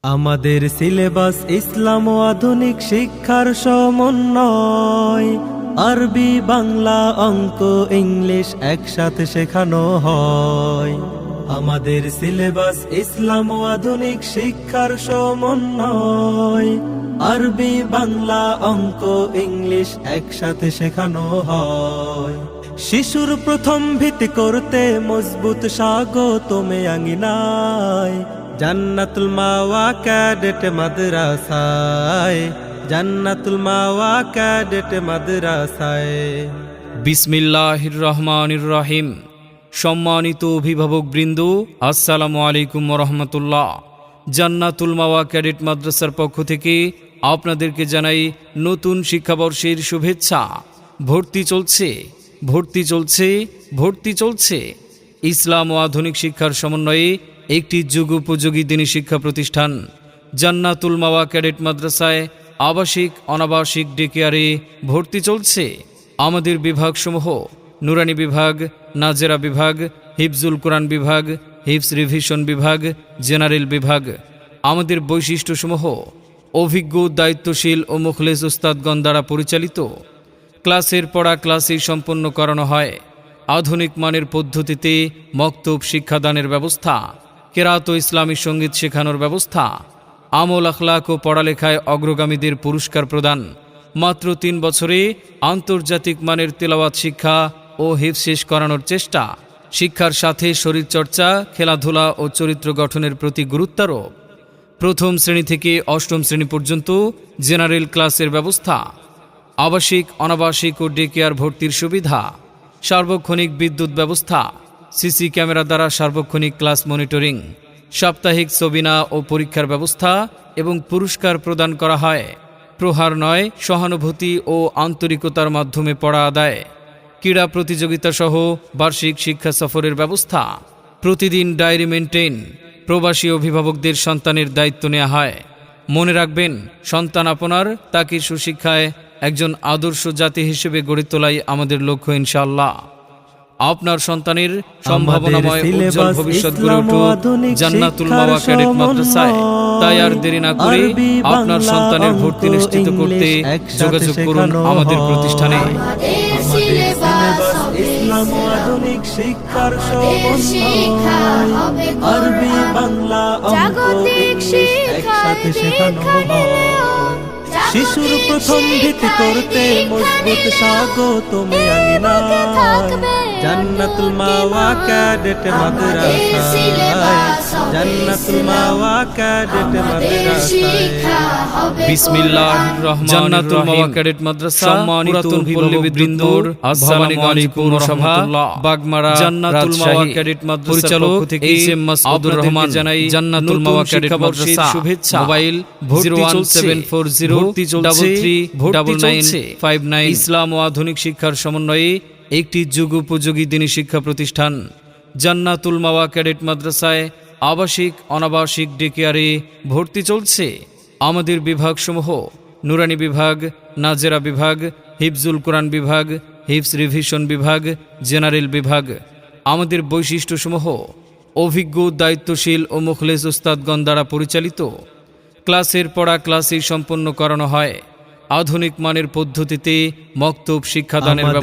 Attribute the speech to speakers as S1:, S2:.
S1: আমাদের সিলেবাস ইসলাম ও আধুনিক শিক্ষার সমন্বয়। আরবি, বাংলা, অঙ্ক, ইংলিশ একসাথে শেখানো হয়। আমাদের সিলেবাস ইসলাম ও আধুনিক শিক্ষার সমন্বয়। আরবি, বাংলা, অঙ্ক, ইংলিশ একসাথে শেখানো হয়। শিশুর প্রথম ভিত্তি করতে মজবুত স্বাগতমে আঙ্গিনায় জান্নাতুল মাওয়া ক্যাডেট মাদ্রাসায়, জান্নাতুল মাওয়া ক্যাডেট মাদ্রাসায়।
S2: বিসমিল্লাহির রহমানির রহিম। সম্মানিত অভিভাবক বৃন্দ, আসসালামু আলাইকুম রহমতুল্লাহ। জান্নাতুল মাওয়া ক্যাডেট মাদ্রাসার পক্ষ থেকে আপনাদেরকে জানাই নতুন শিক্ষাবর্ষের শুভেচ্ছা। ভর্তি চলছে, ভর্তি চলছে, ভর্তি চলছে। ইসলাম ও আধুনিক শিক্ষার সমন্বয়ে একটি যুগোপযোগী দিনী শিক্ষা প্রতিষ্ঠান জান্নাতুল মাওয়া ক্যাডেট মাদ্রাসায় আবাসিক অনাবাসিক ডে কেয়ারে ভর্তি চলছে। আমাদের বিভাগসমূহ নুরানি বিভাগ, নাজেরা বিভাগ, হিফজুল কোরআন বিভাগ, হিফজ রিভিশন বিভাগ, জেনারেল বিভাগ। আমাদের বৈশিষ্ট্যসমূহ অভিজ্ঞ, দায়িত্বশীল ও মুখলেস উস্তাদগণ দ্বারা পরিচালিত। ক্লাসের পড়া ক্লাসেই সম্পন্ন করানো হয়। আধুনিক মানের পদ্ধতিতে মক্তব শিক্ষাদানের ব্যবস্থা, কেরাত ও ইসলামী সঙ্গীত শেখানোর ব্যবস্থা, আমল আখলাক ও পড়ালেখায় অগ্রগামীদের পুরস্কার প্রদান। মাত্র 3 বছরে আন্তর্জাতিক মানের তেলাওয়াত শিক্ষা ও হিফজ শেষ করানোর চেষ্টা। শিক্ষার সাথে শরীরচর্চা, খেলাধুলা ও চরিত্র গঠনের প্রতি গুরুত্বারোপ। প্রথম শ্রেণী থেকে অষ্টম শ্রেণী পর্যন্ত জেনারেল ক্লাসের ব্যবস্থা। আবাসিক, অনাবাসিক ও ডে কেয়ার ভর্তির সুবিধা। সার্বক্ষণিক বিদ্যুৎ ব্যবস্থা, সিসি ক্যামেরা দ্বারা সার্বক্ষণিক ক্লাস মনিটরিং। সাপ্তাহিক সবিনা ও পরীক্ষার ব্যবস্থা এবং পুরস্কার প্রদান করা হয়। প্রহার নয়, সহানুভূতি ও আন্তরিকতার মাধ্যমে পড়া আদায়। ক্রীড়া প্রতিযোগিতা সহ বার্ষিক শিক্ষা সফরের ব্যবস্থা। প্রতিদিন ডায়েরি মেনটেন। প্রবাসী অভিভাবকদের সন্তানের দায়িত্ব নেওয়া হয়। মনে রাখবেন, সন্তান আপনার, তাকে সুশিক্ষায় একজন আদর্শ জাতি হিসেবে গড়ে তোলাই আমাদের লক্ষ্য ইনশাআল্লাহ। আপনার সন্তানের সম্ভাবনাময় উজ্জ্বল ভবিষ্যৎ গড়ে উঠুক জান্নাতুল মাওয়া ক্যাডেট মাদ্রাসায়। তাই আর দেরি না করে আপনার সন্তানের ভর্তি নিশ্চিত করতে যোগাযোগ করুন আমাদের প্রতিষ্ঠানে।
S1: ইসলাম ও আধুনিক শিক্ষার সমন্বয়। আরবি, বাংলা, অঙ্ক, ইংলিশ একসাথে শেখানো হয়। শিশুর প্রথম ভিত্তি করতে মজবুত স্বাগতমে আঙ্গিনায় জান্নাতুল মাওয়া ক্যাডেট মাদ্রাসায়, জান্নাতুল মাওয়া ক্যাডেট মাদ্রাসায়।
S2: বিসমিল্লাহির রহমানির রহিম। ক্যাডেট মাদ্রাসা সম্মানিত অভিভাবকবৃন্দ, আসসালামু আলাইকুম রহমতুল্লাহ। বাগমারা জান্নাতুল মাওয়া ক্যাডেট মাদ্রাসার পক্ষ থেকে মাসউদুর রহমান জানাই জান্নাতুল মাওয়া ক্যাডেট মাদ্রাসার শুভেচ্ছা। মোবাইল 01740333959। ইসলাম ও আধুনিক শিক্ষার সমন্বয়ে একটি যুগোপযোগী দিনী শিক্ষা প্রতিষ্ঠান জান্নাতুল মাওয়া ক্যাডেট মাদ্রাসায় আবাসিক অনাবাসিক ডে কেয়ারে ভর্তি চলছে। আমাদের বিভাগসমূহ নুরানি বিভাগ, নাজেরা বিভাগ, হিফজুল কোরআন বিভাগ, হিফজ রিভিশন বিভাগ, জেনারেল বিভাগ। আমাদের বৈশিষ্ট্যসমূহ অভিজ্ঞ, দায়িত্বশীল ও মুখলেস উস্তাদগণ দ্বারা পরিচালিত। ক্লাসের পড়া ক্লাসেই সম্পন্ন করানো হয়। আধুনিক মানের পদ্ধতিতে মক্তব শিক্ষাদানের ব্যবস্থা।